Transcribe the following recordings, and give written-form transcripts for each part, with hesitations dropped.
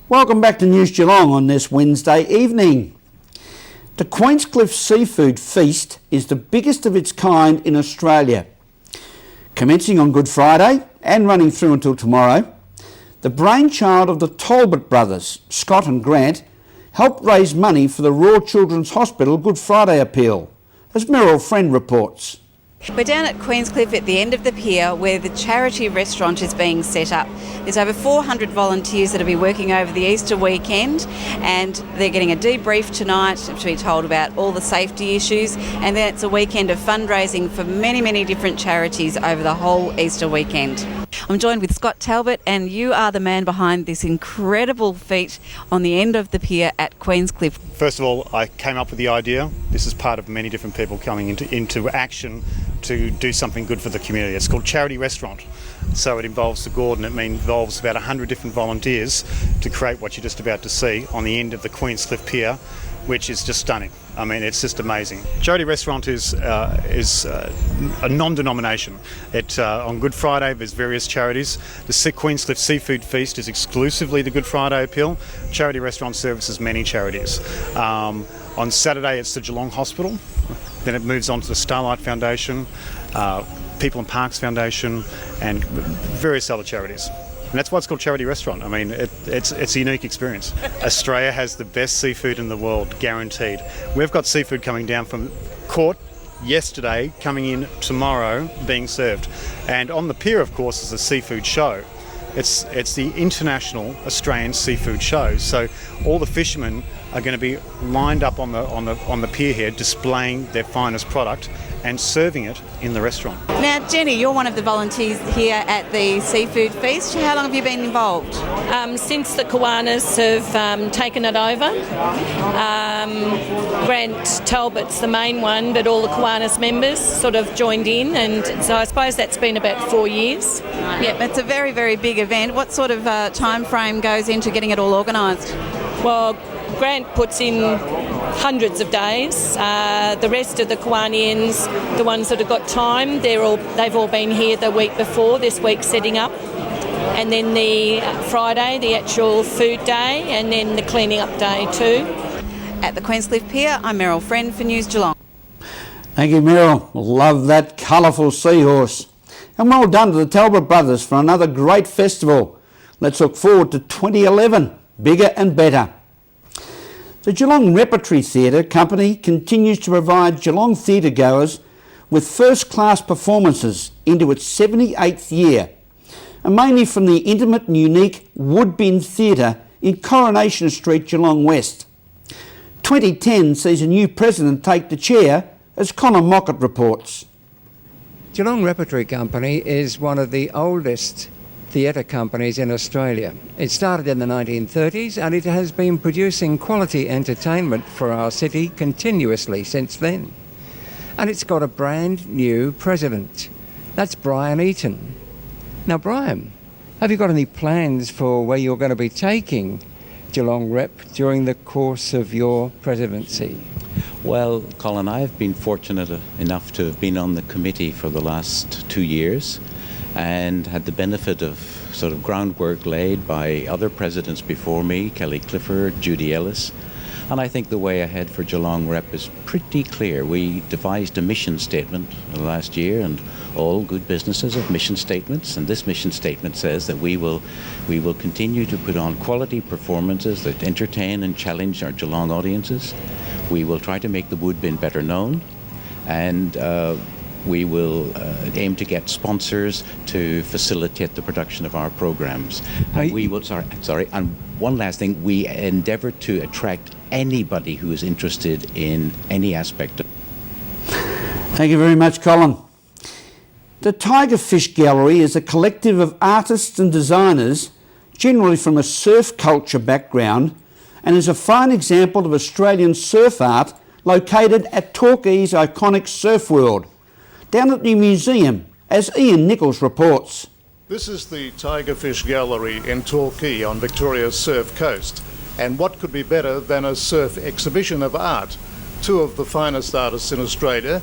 Welcome back to News Geelong on this Wednesday evening. The Queenscliff Seafood Feast is the biggest of its kind in Australia. Commencing on Good Friday and running through until tomorrow, the brainchild of the Talbot brothers, Scott and Grant, helped raise money for the Royal Children's Hospital Good Friday appeal, as Meryl Friend reports. We're down at Queenscliff at the end of the pier where the charity restaurant is being set up. There's over 400 volunteers that will be working over the Easter weekend, and they're getting a debrief tonight to be told about all the safety issues, and then it's a weekend of fundraising for many, many different charities over the whole Easter weekend. I'm joined with Scott Talbot, and you are the man behind this incredible feat on the end of the pier at Queenscliff. First of all, I came up with the idea. This is part of many different people coming into action to do something good for the community. It's called Charity Restaurant. So it involves the Gordon. It involves about 100 different volunteers to create what you're just about to see on the end of the Queenscliff Pier, which is just stunning. I mean, it's just amazing. Charity Restaurant is a non-denomination. On Good Friday, there's various charities. The Queenscliff Seafood Feast is exclusively the Good Friday appeal. Charity Restaurant services many charities. On Saturday, it's the Geelong Hospital. Then it moves on to the Starlight Foundation, People and Parks Foundation, and various other charities. And that's why it's called Charity Restaurant. I mean, it's a unique experience. Australia has the best seafood in the world, guaranteed. We've got seafood coming down from Court yesterday, coming in tomorrow, being served. And on the pier, of course, is a seafood show. It's the International Australian Seafood Show. So all the fishermen are going to be lined up on the pier here, displaying their finest product and serving it in the restaurant. Now, Jenny, you're one of the volunteers here at the Seafood Feast. How long have you been involved? Since the Kiwanis have taken it over. Grant Talbot's the main one, but all the Kiwanis members sort of joined in, and so I suppose that's been about 4 years. Yeah, it's a very, very big event. What sort of time frame goes into getting it all organised? Well, Grant puts in hundreds of days. The rest of the Kiwanians, the ones that have got time, they've all been here the week before, this week setting up. And then the Friday, the actual food day, and then the cleaning up day too. At the Queenscliff Pier, I'm Meryl Friend for News Geelong. Thank you, Meryl. Love that colourful seahorse. And well done to the Talbot brothers for another great festival. Let's look forward to 2011, bigger and better. The Geelong Repertory Theatre Company continues to provide Geelong theatre goers with first-class performances into its 78th year, and mainly from the intimate and unique Woodbin Theatre in Coronation Street, Geelong West. 2010 sees a new president take the chair, as Colin Mockett reports. Geelong Repertory Company is one of the oldest theatre companies in Australia. It started in the 1930s and it has been producing quality entertainment for our city continuously since then. And it's got a brand new president. That's Brian Eaton. Now, Brian, have you got any plans for where you're going to be taking Geelong Rep during the course of your presidency? Well, Colin, I've been fortunate enough to have been on the committee for the last 2 years and had the benefit of sort of groundwork laid by other presidents before me, Kelly Clifford, Judy Ellis. And I think the way ahead for Geelong Rep is pretty clear. We devised a mission statement last year, and all good businesses have mission statements, and this mission statement says that we will continue to put on quality performances that entertain and challenge our Geelong audiences. We will try to make the Woodbin better known, and we will aim to get sponsors to facilitate the production of our programs. And we will, and one last thing, we endeavour to attract anybody who is interested in any aspect of. Thank you very much, Colin. The Tigerfish Gallery is a collective of artists and designers, generally from a surf culture background, and is a fine example of Australian surf art located at Torquay's iconic surf world, down at the museum, as Ian Nicholls reports. This is the Tigerfish Gallery in Torquay on Victoria's surf coast. And what could be better than a surf exhibition of art? Two of the finest artists in Australia,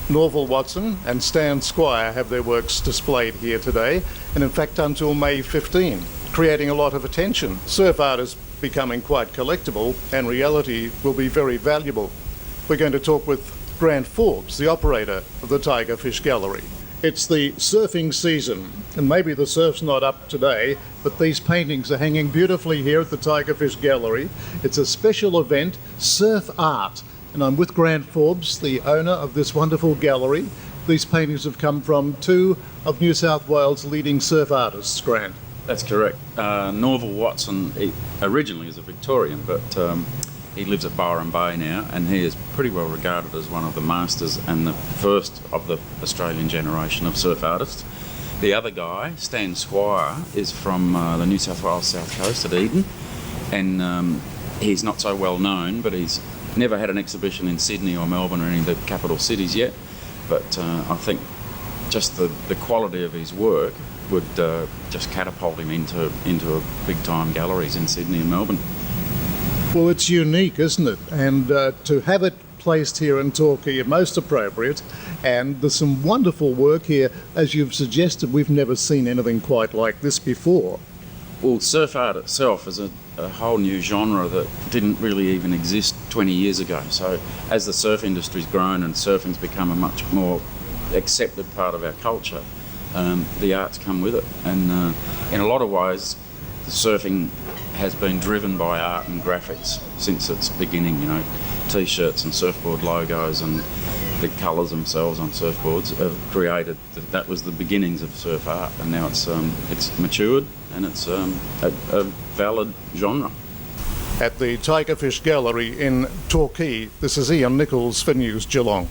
Norval Watson and Stan Squire, have their works displayed here today, and in fact until May 15, creating a lot of attention. Surf art is becoming quite collectible, and reality will be very valuable. We're going to talk with Grant Forbes, the operator of the Tiger Fish Gallery. It's the surfing season, and maybe the surf's not up today, but these paintings are hanging beautifully here at the Tiger Fish Gallery. It's a special event, Surf Art, and I'm with Grant Forbes, the owner of this wonderful gallery. These paintings have come from two of New South Wales' leading surf artists, Grant. That's correct. Norval Watson, he originally is a Victorian, but he lives at Byron Bay now, and he is pretty well regarded as one of the masters and the first of the Australian generation of surf artists. The other guy, Stan Squire, is from the New South Wales South Coast at Eden, and he's not so well known, but he's never had an exhibition in Sydney or Melbourne or any of the capital cities yet. But I think just the quality of his work would just catapult him into big-time galleries in Sydney and Melbourne. Well, it's unique, isn't it? And to have it placed here in Torquay, most appropriate. And there's some wonderful work here. As you've suggested, we've never seen anything quite like this before. Well, surf art itself is a whole new genre that didn't really even exist 20 years ago. So as the surf industry's grown and surfing's become a much more accepted part of our culture, the arts come with it. And in a lot of ways, the surfing has been driven by art and graphics since its beginning. You know, t-shirts and surfboard logos and the colours themselves on surfboards have created. That was the beginnings of surf art, and now it's matured and it's a valid genre. At the Tiger Fish Gallery in Torquay, this is Ian Nicholls for News Geelong.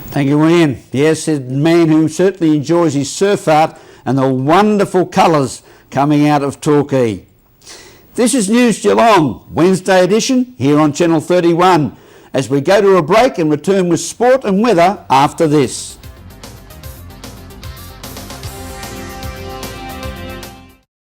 Thank you, Ian. Yes, a man who certainly enjoys his surf art and the wonderful colours coming out of Torquay. This is News Geelong, Wednesday edition, here on Channel 31, as we go to a break and return with sport and weather after this.